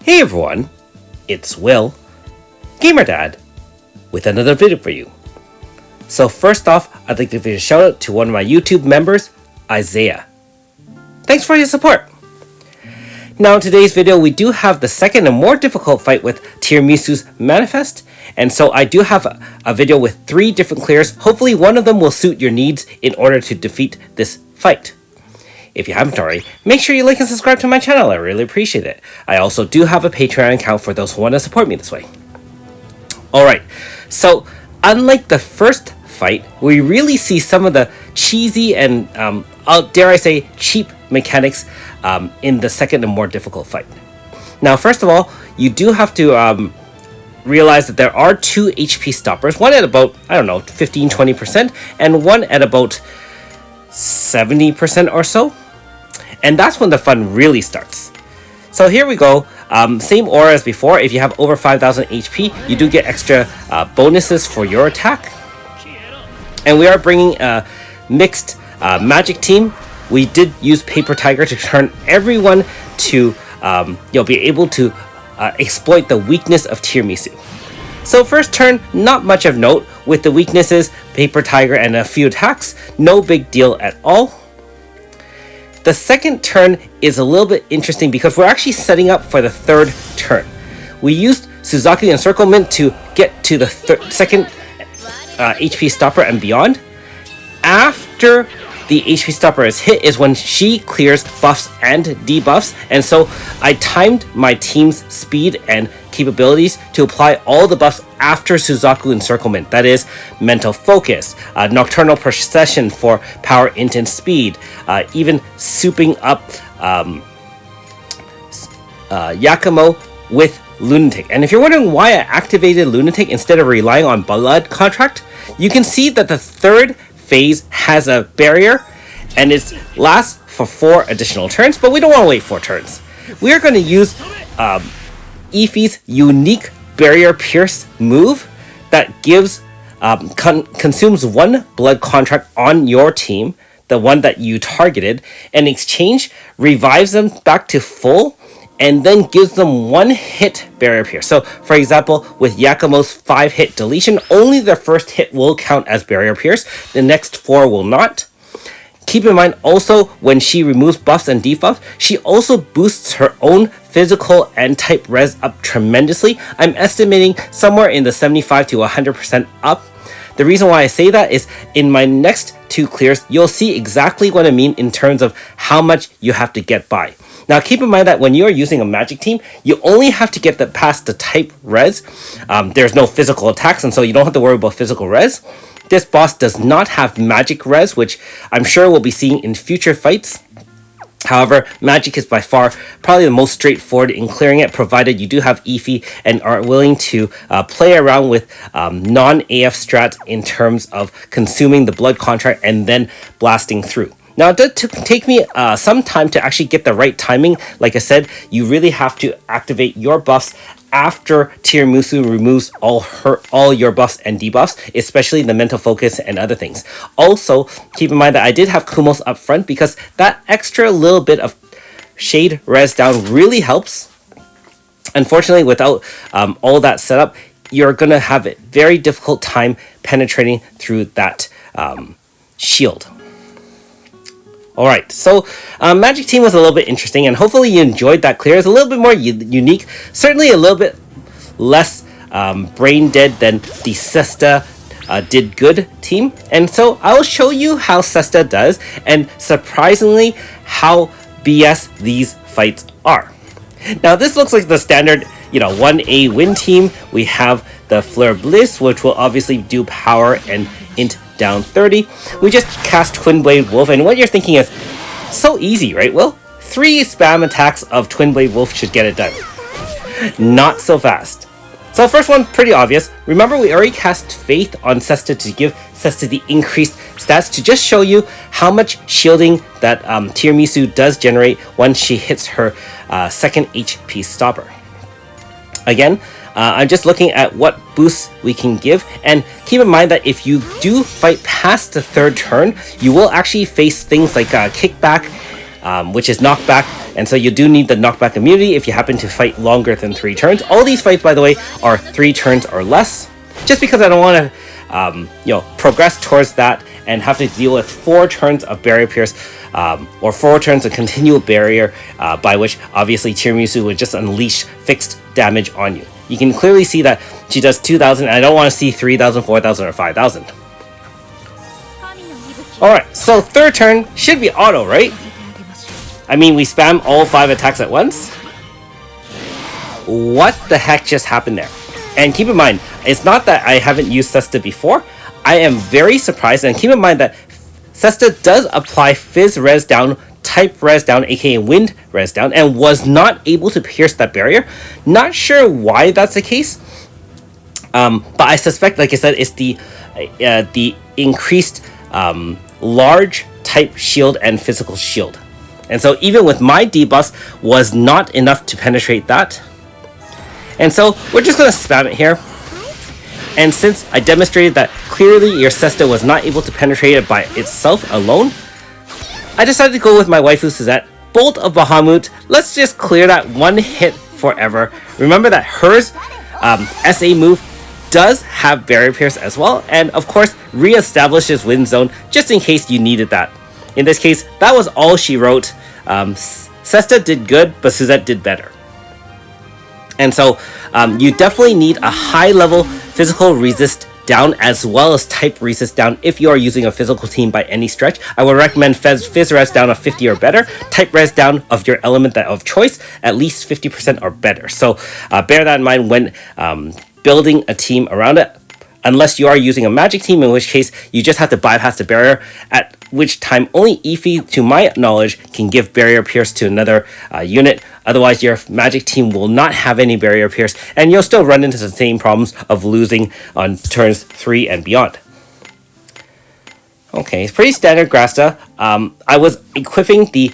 Hey everyone, it's Will, Gamer Dad, with another video for you. So first off, I'd like to give a shout out to one of my YouTube members, Isaiah. Thanks for your support. Now in today's video, we do have the second and more difficult fight with Tiramisu's Manifest, and so I do have a video with 3 different clears. Hopefully one of them will suit your needs in order to defeat this fight. If you haven't already, make sure you like and subscribe to my channel, I really appreciate it. I also do have a Patreon account for those who want to support me this way. Alright, so unlike the first fight, we really see some of the cheesy and, dare I say, cheap mechanics in the second and more difficult fight. Now, first of all, you do have to realize that there are 2 HP stoppers, one at about, 15-20%, and one at about 70% or so. And that's when the fun really starts. So here we go. Same aura as before. If you have over 5,000 HP, you do get extra bonuses for your attack. And we are bringing a mixed magic team. We did use Paper Tiger to turn everyone to be able to exploit the weakness of Tiramisu. So first turn, not much of note. With the weaknesses, Paper Tiger and a few attacks, no big deal at all. The second turn is a little bit interesting because we're actually setting up for the third turn. We used Suzaku Encirclement to get to the second HP stopper and beyond. After the HP stopper is hit is when she clears buffs and debuffs, and so I timed my team's speed and capabilities to apply all the buffs after Suzaku Encirclement. That is Mental Focus, Nocturnal Procession for Power, Int, and Speed, even souping up Yakumo with Lunatic. And if you're wondering why I activated Lunatic instead of relying on Blood Contract, you can see that the third phase has a barrier and it lasts for 4 additional turns, but we don't want to wait 4 turns. We are going to use Ify's unique Barrier Pierce move that gives consumes 1 blood contract on your team, the one that you targeted, and in exchange revives them back to full and then gives them 1 hit Barrier Pierce. So for example, with Yakumo's 5-hit deletion, only the first hit will count as Barrier Pierce, the next 4 will not. Keep in mind also, when she removes buffs and debuffs, she also boosts her own physical and type res up tremendously. I'm estimating somewhere in the 75 to 100% up. The reason why I say that is in my next 2 clears, you'll see exactly what I mean in terms of how much you have to get by. Now keep in mind that when you're using a magic team, you only have to get past the type res. There's no physical attacks, and so you don't have to worry about physical res. This boss does not have magic res, which I'm sure we'll be seeing in future fights. However, magic is by far probably the most straightforward in clearing it, provided you do have Ify and are willing to play around with non-AF strats in terms of consuming the blood contract and then blasting through. Now, it did take me some time to actually get the right timing. Like I said, you really have to activate your buffs after Tiramisu removes all your buffs and debuffs, especially the mental focus and other things. Also, keep in mind that I did have Kumos up front because that extra little bit of shade res down really helps. Unfortunately, without all that setup, you're going to have a very difficult time penetrating through that shield. Alright, so Magic Team was a little bit interesting, and hopefully you enjoyed that clear. It's a little bit more unique, certainly a little bit less brain dead than the Sesta Did Good team. And so I'll show you how Sesta does, and surprisingly, how BS these fights are. Now this looks like the standard, 1A win team. We have the Fleur Bliss, which will obviously do power and int down 30. We just cast Twin Blade Wolf, and what you're thinking is so easy, right? Well, 3 spam attacks of Twin Blade Wolf should get it done. Not so fast. So first one, pretty obvious. Remember, we already cast Faith on Sesta to give Sesta the increased stats to just show you how much shielding that Tiramisu does generate once she hits her second HP stopper. Again, I'm just looking at what boosts we can give, and keep in mind that if you do fight past the third turn, you will actually face things like kickback, which is knockback, And so you do need the knockback immunity if you happen to fight longer than 3 turns. All these fights, by the way, are 3 turns or less. Just because I don't want to, progress towards that and have to deal with 4 turns of Barrier Pierce, or 4 turns of continual barrier, by which obviously Tiramisu would just unleash fixed damage on you. You can clearly see that she does 2,000, and I don't want to see 3,000, 4,000, or 5,000. Alright, so third turn should be auto, right? I mean, we spam all 5 attacks at once? What the heck just happened there? And keep in mind, it's not that I haven't used Cesta before. I am very surprised, and keep in mind that Cesta does apply Fizz Res Down, Type Res Down, aka Wind Res Down, and was not able to pierce that barrier. Not sure why that's the case, but I suspect, like I said, it's the increased large type shield and physical shield. And so even with my debuffs, was not enough to penetrate that. And so we're just going to spam it here. And since I demonstrated that clearly your Cesta was not able to penetrate it by itself alone, I decided to go with my waifu Suzette, Bolt of Bahamut. Let's just clear that one hit forever. Remember that hers SA move does have Barrier Pierce as well, and of course re-establishes Wind Zone just in case you needed that. In this case, that was all she wrote. Cesta did good, but Suzette did better. And so you definitely need a high level physical resist down as well as type resist down if you are using a physical team by any stretch. I would recommend Fizz Res down of 50 or better, type res down of your element of choice at least 50% or better. So bear that in mind when building a team around it, unless you are using a magic team, in which case you just have to bypass the barrier, at which time only Ify, to my knowledge, can give Barrier Pierce to another unit. Otherwise, your magic team will not have any Barrier Pierce, and you'll still run into the same problems of losing on turns 3 and beyond. Okay, it's pretty standard Grasta. I was equipping the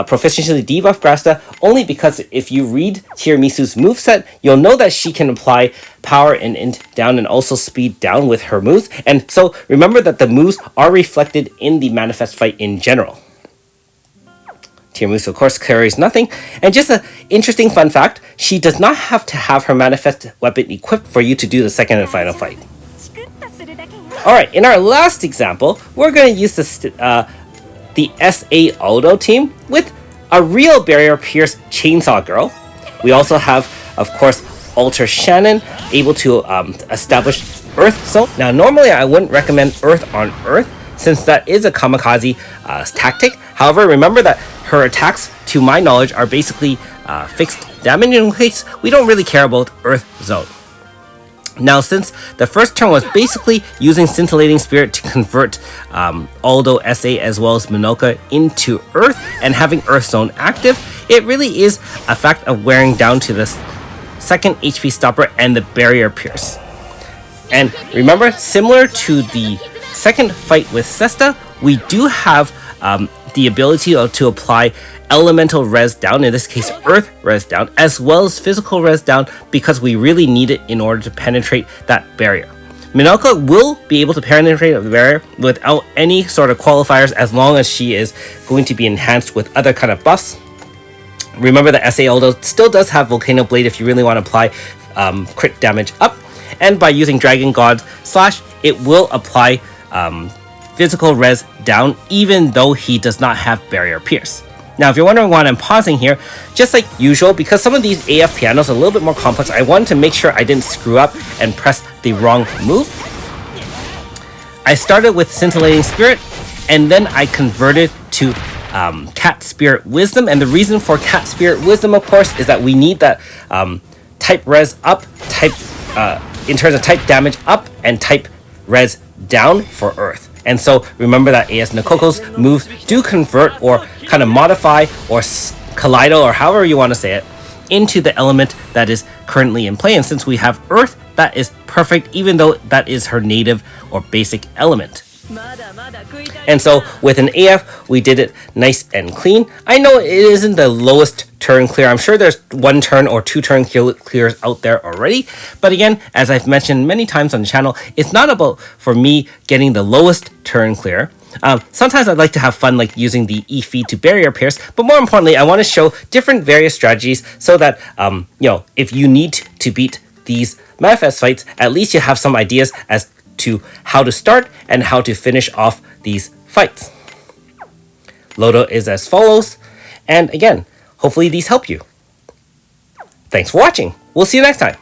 proficiency debuff Grasta only because if you read Tiramisu's moveset, you'll know that she can apply power and int down and also speed down with her moves. And so remember that the moves are reflected in the manifest fight in general. Tiramisu, of course, carries nothing. And just an interesting fun fact, she does not have to have her manifest weapon equipped for you to do the second and final fight. Alright, in our last example, we're going to use the SA Aldo team with a real Barrier Pierce Chainsaw Girl. We also have, of course, Alter Shannon, able to establish Earth Zone. Now, normally I wouldn't recommend Earth on Earth, since that is a kamikaze tactic. However, remember that her attacks, to my knowledge, are basically fixed damage, in case we don't really care about Earth Zone. Now, since the first turn was basically using Scintillating Spirit to convert Aldo, SA, as well as Minoka into Earth and having Earth Zone active, it really is a fact of wearing down to the second HP stopper and the Barrier Pierce. And remember, similar to the second fight with Cesta, we do have the ability to apply elemental res down, in this case earth res down, as well as physical res down, because we really need it in order to penetrate that barrier. Minoka will be able to penetrate the barrier without any sort of qualifiers, as long as she is going to be enhanced with other kind of buffs. Remember that SA Aldo still does have Volcano Blade if you really want to apply crit damage up, and by using Dragon God Slash, it will apply physical res down, even though he does not have Barrier Pierce. Now, if you're wondering why I'm pausing here, just like usual, because some of these AF pianos are a little bit more complex, I wanted to make sure I didn't screw up and press the wrong move. I started with Scintillating Spirit, and then I converted to Cat Spirit Wisdom. And the reason for Cat Spirit Wisdom, of course, is that we need that type res up, in terms of type damage up, and type res down for Earth. And so remember that AS Nakoko's moves do convert or kind of modify or kaleido, or however you want to say it, into the element that is currently in play. And since we have Earth, that is perfect, even though that is her native or basic element. And so with an AF, we did it nice and clean. I know it isn't the lowest turn clear. I'm sure there's 1 turn or 2 turn clears out there already. But again, as I've mentioned many times on the channel, it's not about, for me, getting the lowest turn clear. Sometimes I'd like to have fun like using the E feed to barrier pierce, but more importantly, I want to show different various strategies so that, if you need to beat these manifest fights, at least you have some ideas as to how to start and how to finish off these fights. Lodo is as follows, and again, hopefully these help you. Thanks for watching. We'll see you next time.